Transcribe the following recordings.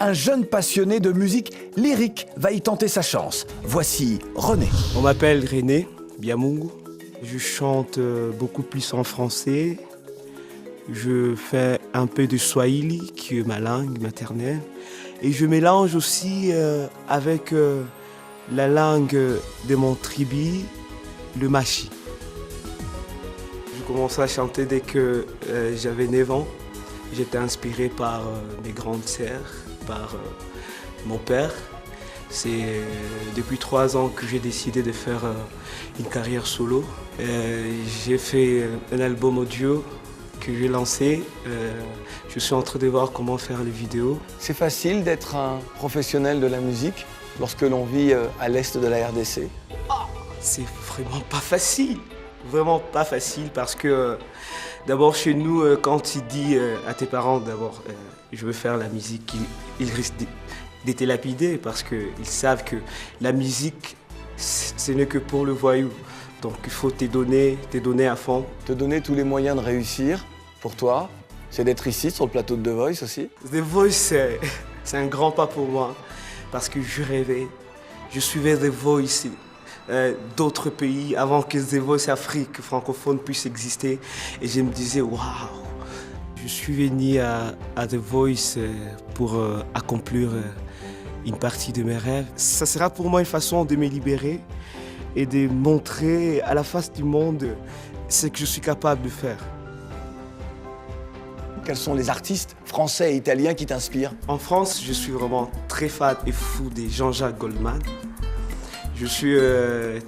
un jeune passionné de musique lyrique va y tenter sa chance. Voici René. On m'appelle René Biamungu. Je chante beaucoup plus en français. Je fais un peu de Swahili, qui est ma langue maternelle. Et je mélange aussi avec la langue de mon tribu, le Machi. J'ai commencé à chanter dès que j'avais 9 ans. J'étais inspiré par mes grandes sœurs, par mon père. C'est depuis 3 ans que j'ai décidé de faire une carrière solo. J'ai fait un album audio que j'ai lancé. Je suis en train de voir comment faire les vidéos. C'est facile d'être un professionnel de la musique lorsque l'on vit à l'est de la RDC? C'est vraiment pas facile. Vraiment pas facile parce que d'abord chez nous, quand tu dis à tes parents d'abord je veux faire la musique, ils risquent d'être lapidés parce qu'ils savent que la musique, ce n'est que pour le voyou. Donc il faut te donner à fond. Te donner tous les moyens de réussir pour toi, c'est d'être ici sur le plateau de The Voice aussi? The Voice, c'est un grand pas pour moi parce que je rêvais. Je suivais The Voice d'autres pays avant que The Voice Afrique francophone puisse exister. Et je me disais, waouh, je suis venu à The Voice pour accomplir une partie de mes rêves. Ça sera pour moi une façon de me libérer et de montrer à la face du monde ce que je suis capable de faire. Quels sont les artistes français et italiens qui t'inspirent? En France, je suis vraiment très fan et fou de Jean-Jacques Goldman. Je suis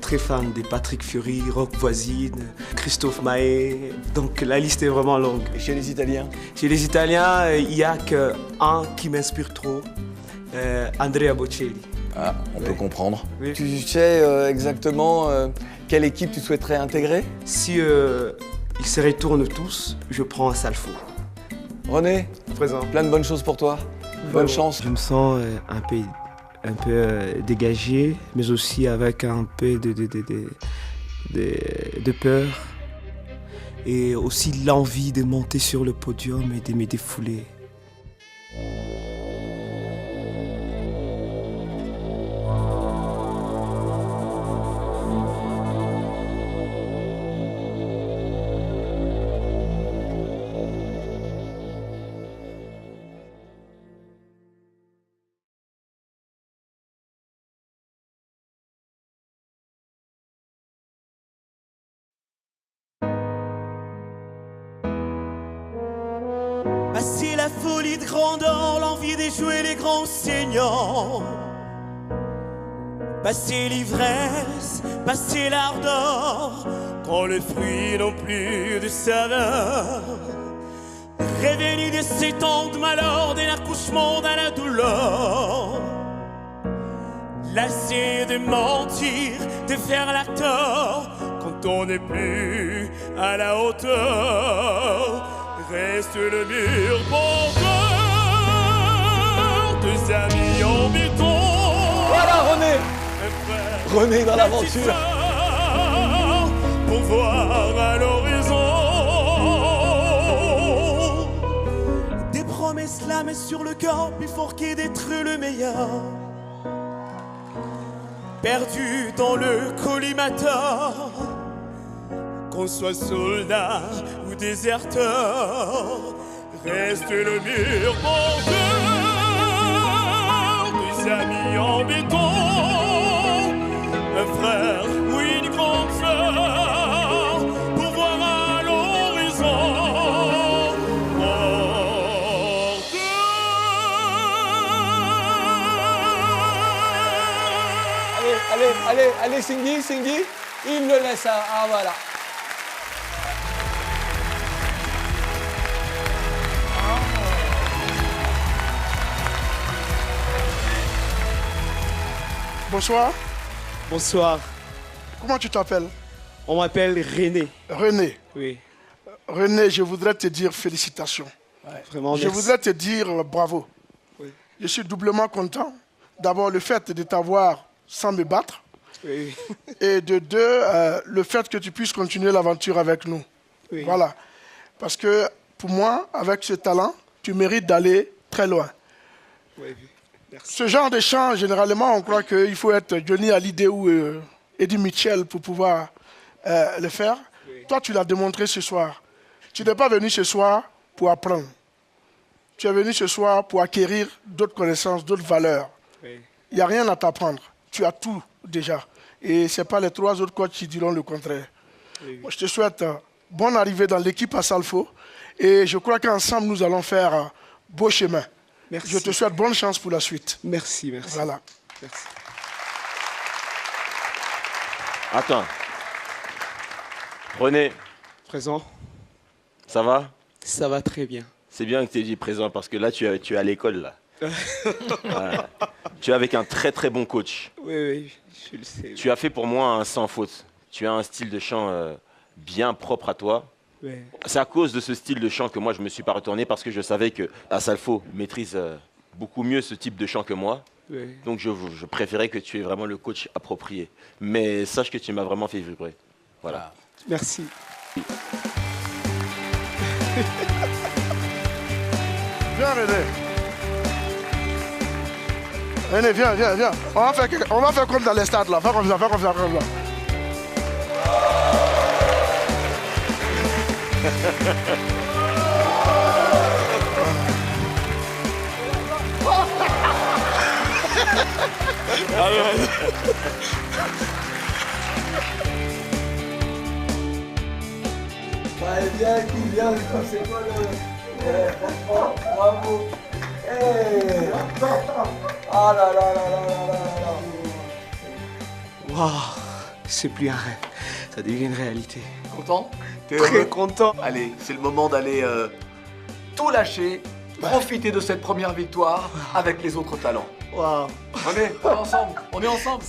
très fan de Patrick Fiori, Rock Voisine, Christophe Maé. Donc la liste est vraiment longue. Et chez les Italiens? Chez les Italiens, il n'y a qu'un qui m'inspire trop, Andrea Bocelli. Ah, on peut comprendre. Oui. Tu sais exactement quelle équipe tu souhaiterais intégrer? Si ils se retournent tous, je prends un Salfo. René, Présent. plein de bonnes choses pour toi. Bonne chance. Je me sens un peu dégagé, mais aussi avec un peu de peur. Et aussi l'envie de monter sur le podium et de me défouler. Passer la folie de grandeur, l'envie de jouer les grands seigneurs. Passer l'ivresse, passer l'ardeur, quand le fruit n'ont plus de saveur. Révélé de ces temps de malheur, de l'accouchement dans la douleur. Lassé de mentir, de faire l'acteur, quand on n'est plus à la hauteur. Reste le mur porteur, deux amis en béton. Voilà René! René dans l'aventure. Pour voir à l'horizon des promesses là, mais sur le cœur, plus fort qu'est d'être le meilleur. Perdu dans le collimateur, qu'on soit soldat ou déserteur, reste le mur porteur, des amis en béton, un frère ou une grande sœur, pour voir à l'horizon. Allez, Cindy, il le laisse, ah voilà. Bonsoir. Bonsoir, Comment tu t'appelles? on m'appelle René. René. Oui, René, je voudrais te dire félicitations. vraiment Je merci. voudrais te dire bravo. Oui. Je suis doublement content. D'abord, le fait de t'avoir sans me battre. Oui, Et de deux, le fait que tu puisses continuer l'aventure avec nous. oui. Voilà. Parce que pour moi, avec ce talent, tu mérites d'aller très loin. Oui, merci. Ce genre de chant, généralement, on croit qu'il faut être Johnny Hallyday ou Eddie Mitchell pour pouvoir le faire. Oui. Toi, tu l'as démontré ce soir. Tu n'es pas venu ce soir pour apprendre. Tu es venu ce soir pour acquérir d'autres connaissances, d'autres valeurs. Oui. Il n'y a rien à t'apprendre. Tu as tout déjà. Et ce n'est pas les 3 autres coachs qui diront le contraire. Oui. Moi, je te souhaite bonne arrivée dans l'équipe à Salfo. Et je crois qu'ensemble, nous allons faire beau chemin. Merci. Je te souhaite bonne chance pour la suite. Merci, merci. Voilà. Merci. Attends. René, Présent, ça va? ça va très bien. C'est bien que tu aies dit présent parce que là, tu es à l'école. Là. Voilà. Tu es avec un très très bon coach. Oui, oui, je le sais. Tu as fait pour moi un sans faute. Tu as un style de chant bien propre à toi. Oui. C'est à cause de ce style de chant que moi, je ne me suis pas retourné parce que je savais que Salfo maîtrise beaucoup mieux ce type de chant que moi. Oui. Donc, je préférais que tu aies vraiment le coach approprié. Mais sache que tu m'as vraiment fait vibrer. Voilà. Merci. Viens, René. René, viens, viens, viens. On va faire comme dans les stades, là. Fais comme ça, fais comme ça, fais comme ça. Viens, qui vient, c'est quoi le... Bravo. Hey. Ah là là là là là là là. Waouh, c'est plus un rêve, ça devient une réalité. Content? T'es Très heureux? content. Allez, c'est le moment d'aller tout lâcher, profiter de cette première victoire avec les autres talents. Waouh. On est ensemble, on est ensemble.